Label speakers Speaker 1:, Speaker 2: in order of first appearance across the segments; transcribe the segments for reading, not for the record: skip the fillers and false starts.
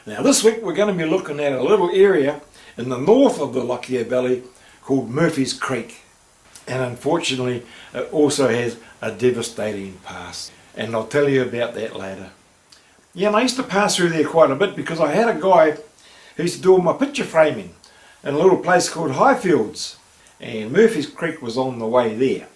Speaker 1: Now this week we're going to be looking at a little area in the north of the Lockyer Valley called Murphy's Creek. And unfortunately it also has a devastating past. And I'll tell you about that later. Yeah, and I used to pass through there quite a bit because I had a guy who used to do all my picture framing in a little place called Highfields. And Murphy's Creek was on the way there.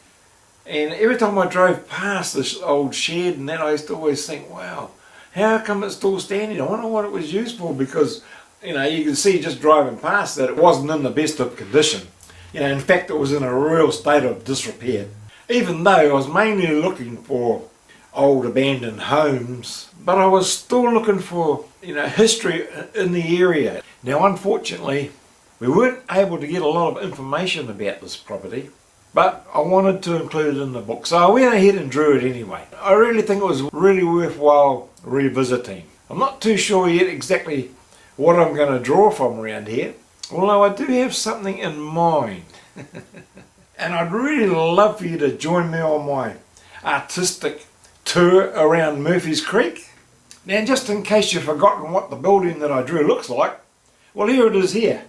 Speaker 1: And every time I drove past this old shed and that, I used to always think, wow, how come it's still standing? I wonder what it was used for, because you know, you can see just driving past that it wasn't in the best of condition. You know, in fact it was in a real state of disrepair. Even though I was mainly looking for old abandoned homes, but I was still looking for, you know, history in the area. Now unfortunately we weren't able to get a lot of information about this property, but I wanted to include it in the book, so I went ahead and drew it anyway. I really think it was really worthwhile revisiting. I'm not too sure yet exactly what I'm going to draw from around here, although I do have something in mind. And I'd really love for you to join me on my artistic tour around Murphy's Creek. Now just in case you've forgotten what the building that I drew looks like, well here it is here.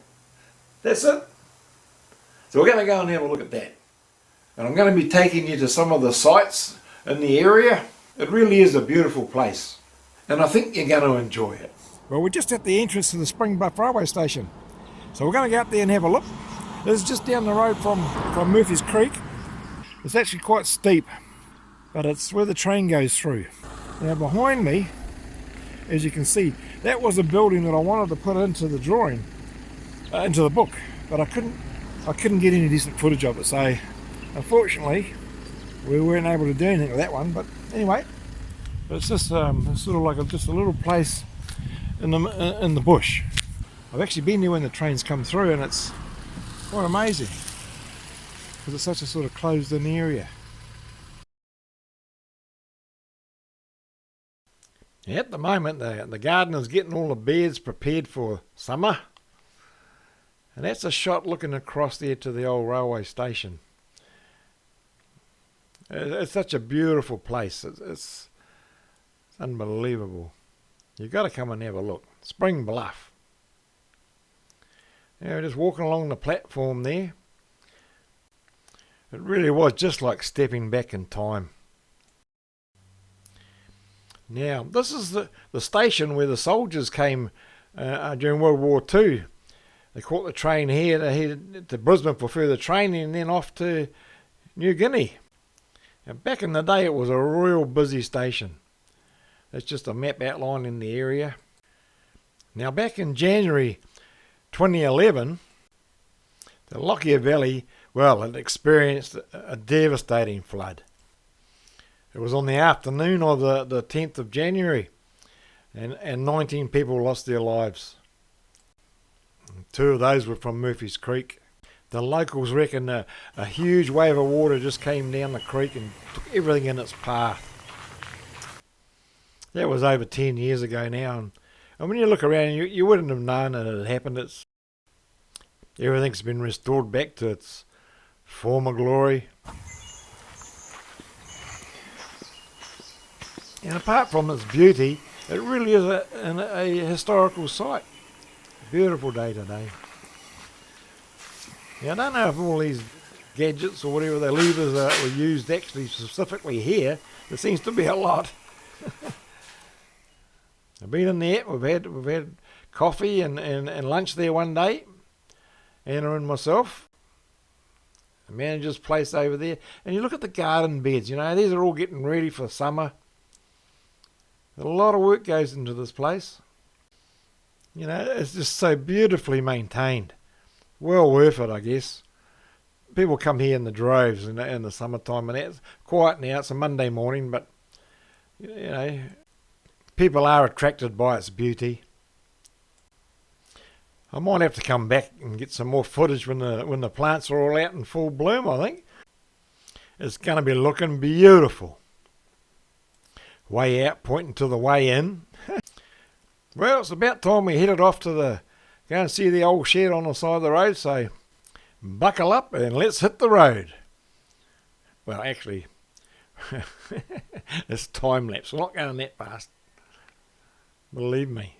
Speaker 1: That's it. So we're going to go and have a look at that. And I'm going to be taking you to some of the sites in the area. It really is a beautiful place, and I think you're going to enjoy it. Well, we're just at the entrance to the Springburn railway station, so we're going to go out there and have a look. This is just down the road from Murphy's Creek. It's actually quite steep, but it's where the train goes through. Now behind me, as you can see, that was a building that I wanted to put into the drawing, into the book, but I couldn't get any decent footage of it, so unfortunately we weren't able to do anything with that one. But anyway, it's just it's sort of like just a little place in the bush. I've actually been there when the trains come through, and it's quite amazing because it's such a sort of closed in area. At the moment the gardener's getting all the beds prepared for summer, and that's a shot looking across there to the old railway station. It's such a beautiful place. It's unbelievable. You've got to come and have a look. Bluff. Yeah, just walking along the platform there. It really was just like stepping back in time. Now, this is the station where the soldiers came during World War II. They caught the train here to head to Brisbane for further training and then off to New Guinea. And back in the day it was a real busy station. That's just a map outlining the area. Now back in January 2011, the Lockyer Valley, well, it experienced a devastating flood. It was on the afternoon of the 10th of January, and 19 people lost their lives. 2 of those were from Murphy's Creek. The locals reckon a huge wave of water just came down the creek and took everything in its path. That was over 10 years ago now, and when you look around you wouldn't have known that it had happened. Everything's been restored back to its former glory. And apart from its beauty, it really is a historical site. Beautiful day today. Now I don't know if all these gadgets or whatever the levers were used actually specifically here. There seems to be a lot. I've been in there. We've had coffee and lunch there one day. Anna and myself. The manager's place over there. And you look at the garden beds. You know, these are all getting ready for summer. A lot of work goes into this place. You know, it's just so beautifully maintained. Well worth it, I guess. People come here in the droves in the summertime, and it's quiet now. It's a Monday morning, but you know, people are attracted by its beauty. I might have to come back and get some more footage when the plants are all out in full bloom. I think it's going to be looking beautiful. Way out pointing to the way in. Well, it's about time we headed off to go and see the old shed on the side of the road, so buckle up and let's hit the road. Well, actually, it's time lapse. We're not going that fast. Believe me.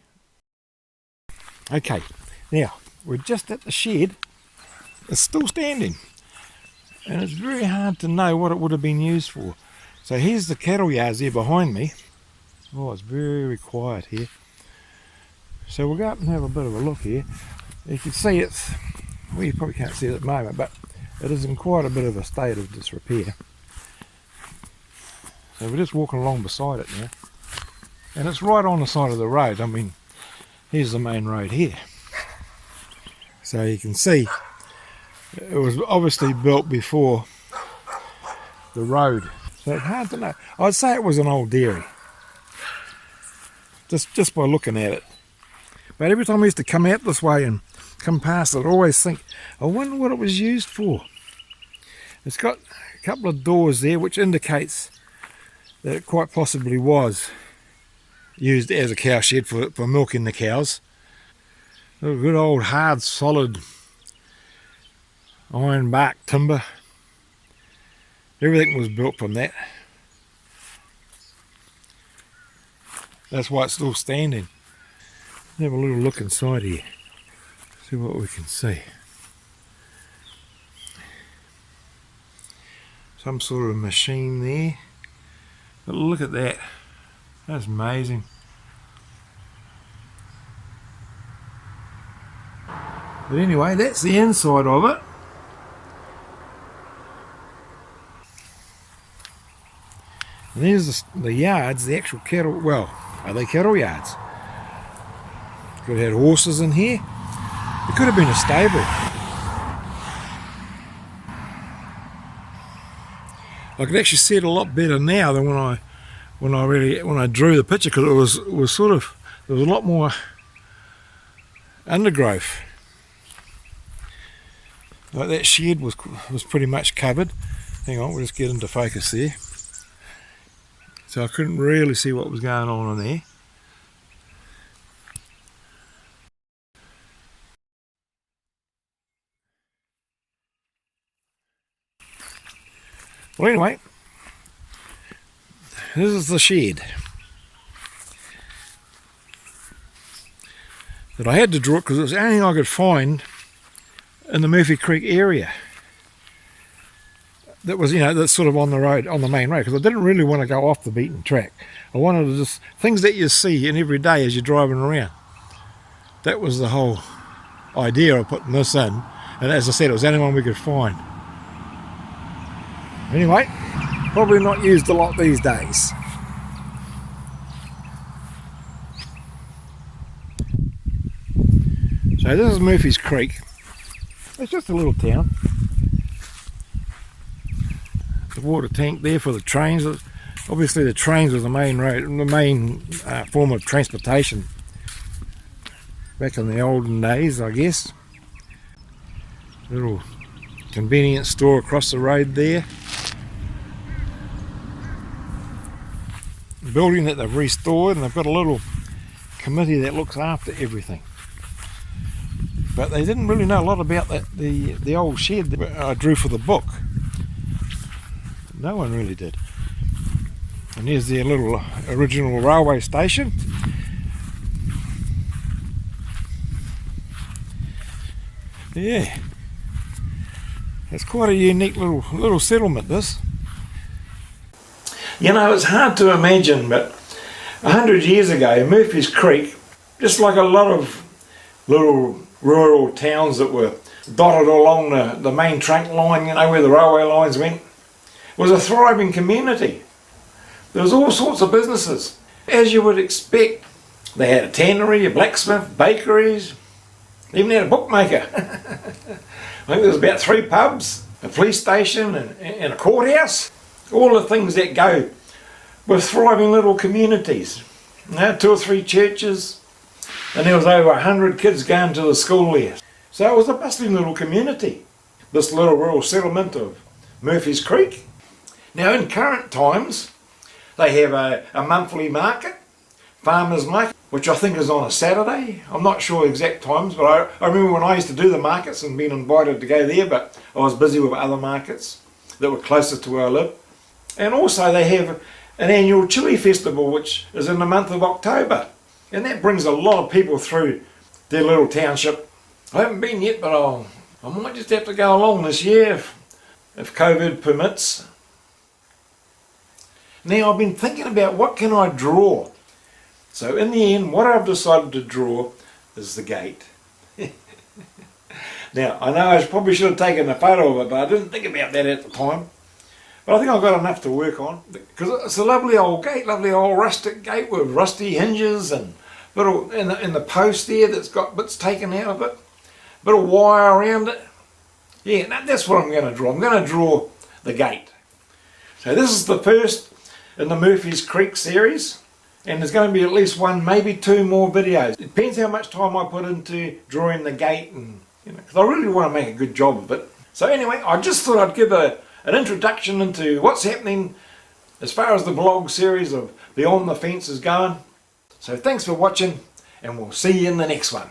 Speaker 1: Okay, now we're just at the shed. It's still standing, and it's very hard to know what it would have been used for. So here's the cattle yards there behind me. Oh, it's very quiet here. So we'll go up and have a bit of a look here. You can see it's, well, you probably can't see it at the moment, but it is in quite a bit of a state of disrepair. So we're just walking along beside it now. And it's right on the side of the road. I mean, here's the main road here. So you can see it was obviously built before the road. So it's hard to know. I'd say it was an old dairy. Just by looking at it. But every time I used to come out this way and come past it, I'd always think, I wonder what it was used for. It's got a couple of doors there which indicates that it quite possibly was used as a cow shed for milking the cows. A good old hard solid iron bark timber. Everything was built from that. That's why it's still standing. Have a little look inside here. See what we can see. Some sort of machine there. But look at that. That's amazing. But anyway, that's the inside of it. And there's the yards, the actual cattle, well, are they cattle yards? Could have had horses in here. It could have been a stable. I could actually see it a lot better now than when I drew the picture, because it was sort of, there was a lot more undergrowth. Like that shed was pretty much covered. Hang on, we'll just get into focus there. So I couldn't really see what was going on in there. Well, anyway, this is the shed. That I had to draw it because it was the only thing I could find in the Murphy Creek area. That was, that's sort of on the road, on the main road, because I didn't really want to go off the beaten track. I wanted to just, things that you see in every day as you're driving around. That was the whole idea of putting this in. And as I said, it was the only one we could find. Anyway, probably not used a lot these days. So this is Murphy's Creek. It's just a little town. The water tank there for the trains. Obviously the trains was the main road, the main form of transportation back in the olden days, I guess. Little convenience store across the road there. Building that they've restored, and they've got a little committee that looks after everything. But they didn't really know a lot about the old shed that I drew for the book. No one really did. And here's their little original railway station. Yeah, it's quite a unique little settlement, this. It's hard to imagine, but 100 years ago, Murphy's Creek, just like a lot of little rural towns that were dotted along the main trunk line, where the railway lines went, was a thriving community. There was all sorts of businesses, as you would expect. They had a tannery, a blacksmith, bakeries, even had a bookmaker. I think there was about 3 pubs, a police station and a courthouse. All the things that go with thriving little communities. 2 or 3 churches, and there was over 100 kids going to the school there. So it was a bustling little community, this little rural settlement of Murphy's Creek. Now in current times, they have a monthly market, farmers market, which I think is on a Saturday. I'm not sure exact times, but I remember when I used to do the markets and being invited to go there, but I was busy with other markets that were closer to where I live. And also they have an annual chili festival, which is in the month of October. And that brings a lot of people through their little township. I haven't been yet, but I might just have to go along this year if COVID permits. Now I've been thinking about what can I draw. So in the end, what I've decided to draw is the gate. Now I know I probably should have taken a photo of it, but I didn't think about that at the time. But I think I've got enough to work on, because it's a lovely old gate, lovely old rustic gate with rusty hinges and little in the post there that's got bits taken out of it, bit of wire around it. Yeah, that's what I'm going to draw. I'm going to draw the gate. So this is the first in the Murphy's Creek series, and there's going to be at least one, maybe two more videos. It depends how much time I put into drawing the gate, and because I really want to make a good job of it. So anyway, I just thought I'd give an introduction into what's happening as far as the vlog series of Beyond the Fence is going. So thanks for watching, and we'll see you in the next one.